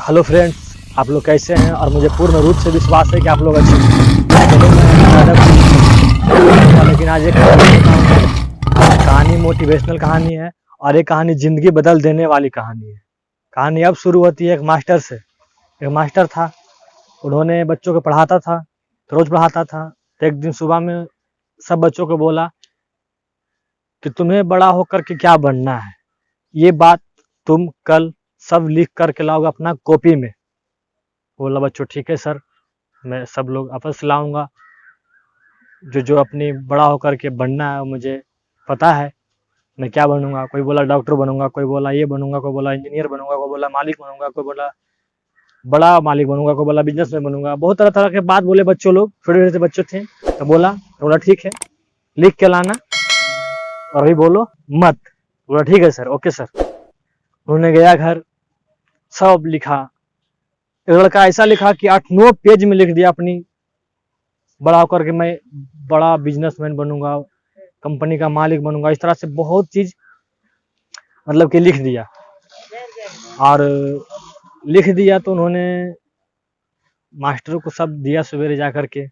Hello friends, आप लोग कैसे हैं? और मुझे पूर्ण रूप से विश्वास है कि आप लोग अच्छे हैं। चलो लेकिन आज एक कहानी मोटिवेशनल कहानी है और एक कहानी जिंदगी बदल देने वाली कहानी है। कहानी अब शुरू होती है एक मास्टर से। एक मास्टर था, उन्होंने बच्चों को पढ़ाता था, तो रोज पढ़ाता था। तो एक दिन सुबह में सब बच्चों को बोला कि तुम्हें बड़ा होकर के क्या बनना है, ये बात तुम कल सब लिख करके लाओगे अपना कॉपी में। बोला बच्चों ठीक है सर, मैं सब लोग आपस लाऊंगा। जो जो अपनी बड़ा होकर के बनना है मुझे पता है, मैं क्या बनूंगा। कोई बोला डॉक्टर बनूंगा, कोई बोला ये बनूंगा, कोई बोला इंजीनियर बनूंगा, कोई बोला मालिक बनूंगा, कोई बोला बड़ा मालिक बनूंगा, कोई बोला बिजनेसमैन बनूंगा। बहुत तरह तरह के बात बोले बच्चों लोग, छोटे छोटे बच्चे थे। तो बोला ठीक है, लिख के लाना और अभी बोलो मत। बोला ठीक है सर, ओके सर। उन्होंने गया घर, सब लिखा। एक लड़का ऐसा लिखा कि 8-9 पेज में लिख दिया अपनी बड़ा होकर के मैं बड़ा बिजनेसमैन बनूंगा, कंपनी का मालिक बनूंगा। इस तरह से बहुत चीज मतलब कि लिख दिया। और लिख दिया तो उन्होंने मास्टर को सब दिया सवेरे जा करके,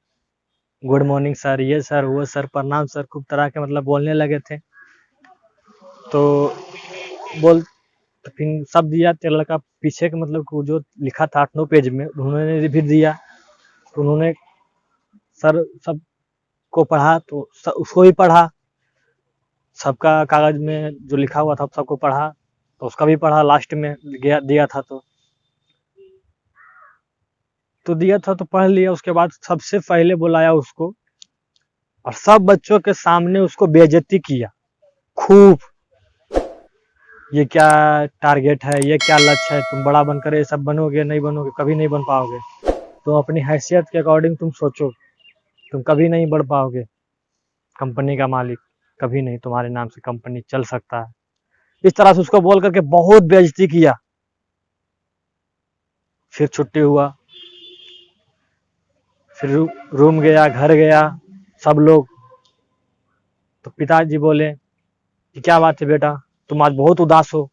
गुड मॉर्निंग सर, ये सर, वो सर, प्रणाम सर, खूब तरह के मतलब बोलने लगे थे। तो बोल तो फिर सब दिया। तो लड़का पीछे के मतलब जो लिखा था 8-9 पेज में उन्होंने भी दिया। तो उन्होंने सर सब को पढ़ा, तो उसको भी पढ़ा। सबका कागज में जो लिखा हुआ था सबको पढ़ा, तो उसका भी पढ़ा। लास्ट में गया दिया था तो दिया था तो पढ़ लिया। उसके बाद सबसे पहले बुलाया उसको और सब बच्चों के सामने उसको बेइज्जती किया खूब। ये क्या टारगेट है, ये क्या लक्ष्य है, तुम बड़ा बनकर ये सब बनोगे? नहीं बनोगे, कभी नहीं बन पाओगे। तुम अपनी हैसियत के अकॉर्डिंग तुम सोचो, तुम कभी नहीं बढ़ पाओगे कंपनी का मालिक, कभी नहीं तुम्हारे नाम से कंपनी चल सकता है। इस तरह से उसको बोल करके बहुत बेइज्जती किया। फिर छुट्टी हुआ, फिर रूम गया, घर गया सब लोग। तो पिताजी बोले कि क्या बात है बेटा, तुम आज बहुत उदास हो।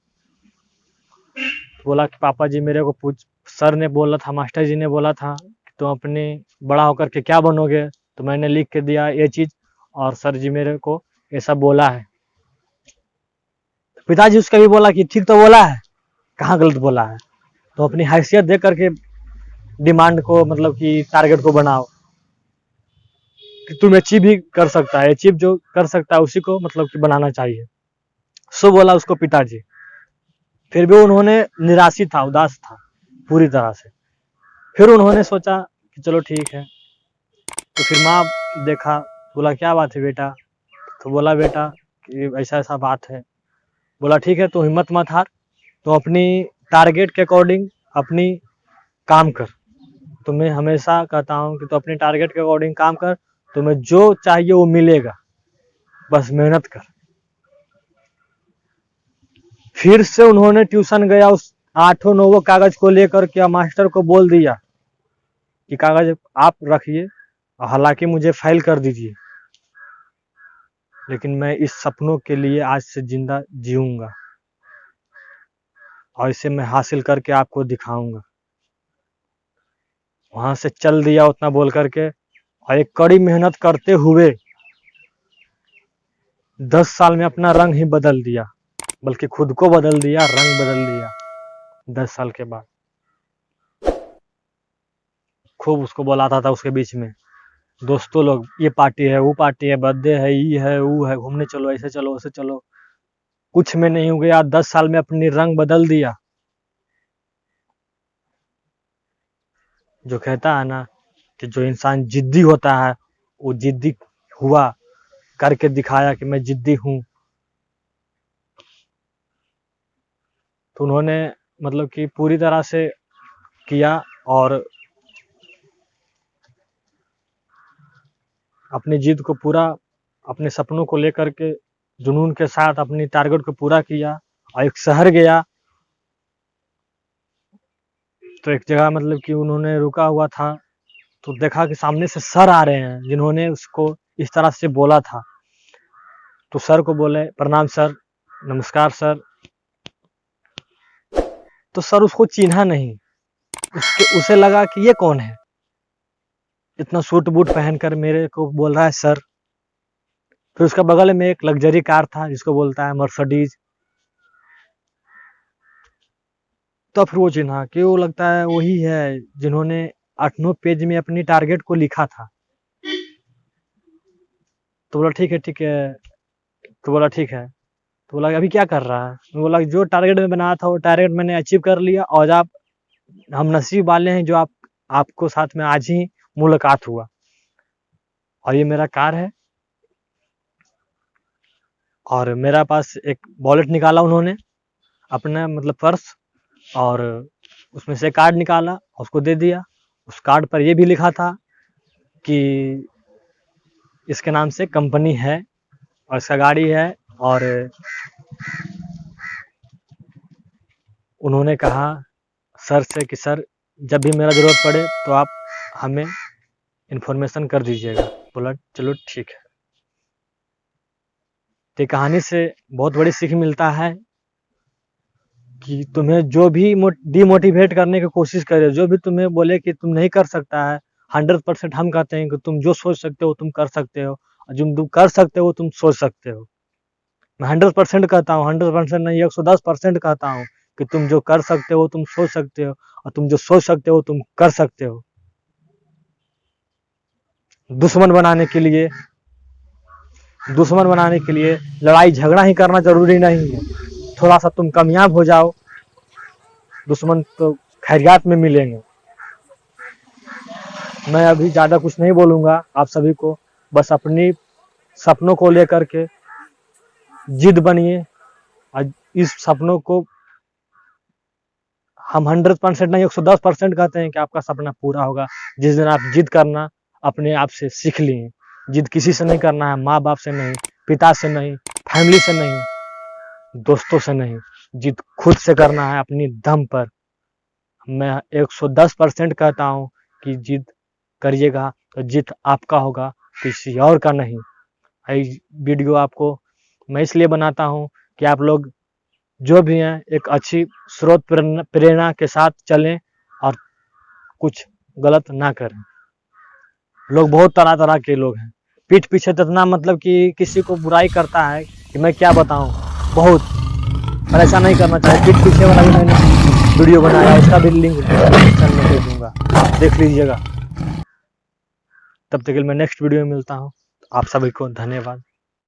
तो बोला कि पापा जी मेरे को पूछ, सर ने बोला था, मास्टर जी ने बोला था कि तुम अपने बड़ा होकर के क्या बनोगे, तो मैंने लिख के दिया ये चीज, और सर जी मेरे को ये सब बोला है। पिताजी उसका भी बोला कि ठीक तो बोला है, कहाँ गलत बोला है। तो अपनी हैसियत देख करके डिमांड को मतलब कि टारगेट को बनाओ कि तुम अचीव भी कर सकता है। अचीव जो कर सकता है उसी को मतलब कि बनाना चाहिए। सो बोला उसको पिताजी। फिर भी उन्होंने निराशी था, उदास था पूरी तरह से। फिर उन्होंने सोचा कि चलो ठीक है। तो फिर माँ देखा, बोला क्या बात है बेटा? तो बोला बेटा कि ऐसा ऐसा बात है। बोला ठीक है, तो हिम्मत मत हार, तो अपनी टारगेट के अकॉर्डिंग अपनी काम कर। तुम्हें हमेशा कहता हूँ कि तो अपने टारगेट के अकॉर्डिंग काम कर, तुम्हें जो चाहिए वो मिलेगा, बस मेहनत कर। फिर से उन्होंने ट्यूशन गया, उस 8-9 कागज को लेकर के मास्टर को बोल दिया कि कागज आप रखिए, हालांकि मुझे फाइल कर दीजिए, लेकिन मैं इस सपनों के लिए आज से जिंदा जीऊंगा और इसे मैं हासिल करके आपको दिखाऊंगा। वहां से चल दिया उतना बोल करके, और एक कड़ी मेहनत करते हुए 10 साल में अपना रंग ही बदल दिया, बल्कि खुद को बदल दिया, रंग बदल दिया 10 साल के बाद। खूब उसको बुलाता था उसके बीच में दोस्तों लोग, ये पार्टी है, वो पार्टी है, बर्थडे है, ये है, वो है, घूमने चलो, ऐसे चलो, वैसे चलो। कुछ में नहीं हो गया, 10 साल में अपनी रंग बदल दिया। जो कहता है ना कि जो इंसान जिद्दी होता है वो जिद्दी हुआ, करके दिखाया कि मैं जिद्दी हूं। तो उन्होंने मतलब कि पूरी तरह से किया और अपनी जिद को पूरा, अपने सपनों को लेकर के जुनून के साथ अपनी टारगेट को पूरा किया। और एक शहर गया, तो एक जगह मतलब कि उन्होंने रुका हुआ था, तो देखा कि सामने से सर आ रहे हैं जिन्होंने उसको इस तरह से बोला था। तो सर को बोले प्रणाम सर, नमस्कार सर। तो सर उसको चिन्हा नहीं। उसे लगा कि ये कौन है, इतना सूट बूट पहनकर मेरे को बोल रहा है सर। फिर उसका बगल में एक लग्जरी कार था जिसको बोलता है मर्सिडीज। तो फिर वो चिन्हा कि वो लगता है वही है जिन्होंने 8-9 पेज में अपनी टारगेट को लिखा था। तो बोला ठीक है ठीक है। तो बोला ठीक है। तो बोला अभी क्या कर रहा है? तो बोला जो टारगेट में बनाया था वो टारगेट मैंने अचीव कर लिया, और आप हम नसीब वाले हैं जो आपको साथ में आज ही मुलाकात हुआ। और ये मेरा कार है, और मेरा पास एक वॉलेट निकाला उन्होंने, अपना मतलब पर्स, और उसमें से कार्ड निकाला, उसको दे दिया। उस कार्ड पर ये भी लिखा था कि इसके नाम से कंपनी है और इसका गाड़ी है। और उन्होंने कहा सर से कि सर जब भी मेरा ज़रूरत पड़े तो आप हमें इन्फॉर्मेशन कर दीजिएगा। बोला चलो ठीक है। तो कहानी से बहुत बड़ी सीख मिलता है कि तुम्हें जो भी डिमोटिवेट करने की कोशिश करे, जो भी तुम्हें बोले कि तुम नहीं कर सकता है, 100% हम कहते हैं कि तुम जो सोच सकते हो तुम कर सकते हो, और जो तुम कर सकते हो तुम सोच सकते हो। मैं 100% कहता हूँ, 100% नहीं 110% कहता हूँ कि तुम जो कर सकते हो तुम सोच सकते हो, और तुम जो सोच सकते हो तुम कर सकते हो। दुश्मन बनाने के लिए लड़ाई झगड़ा ही करना जरूरी नहीं है। थोड़ा सा तुम कामयाब हो जाओ, दुश्मन तो खैरियत में मिलेंगे। मैं अभी ज़्यादा कुछ नहीं बोलूँगा आप सभी को, बस अपनी सपनों को लेकर के जिद बनिए, और इस सपनों को हम 100% नहीं 110% कहते हैं कि आपका सपना पूरा होगा जिस दिन आप जिद करना अपने आप से सीख लिए। जिद किसी से नहीं करना है, माँ बाप से नहीं, पिता से नहीं, फैमिली से नहीं, दोस्तों से नहीं, जिद खुद से करना है अपनी दम पर। मैं 110% कहता हूँ कि जिद करिएगा तो जिद आपका होगा, किसी और का नहीं। ये वीडियो आपको मैं इसलिए बनाता हूँ कि आप लोग जो भी हैं एक अच्छी स्रोत प्रेरणा के साथ चलें और कुछ गलत ना करें। लोग बहुत तरह के लोग हैं, पीठ पीछे तो इतना मतलब कि किसी को बुराई करता है कि मैं क्या बताऊं बहुत। पर ऐसा नहीं करना चाहिए। पीठ पीछे वाला भी मैंने वीडियो बनाया, इसका भी लिंक डिस्क्रिप्शन में दे दूंगा, आप देख लीजिएगा। तब तक के लिए मैं नेक्स्ट वीडियो में मिलता हूँ। आप सभी को धन्यवाद।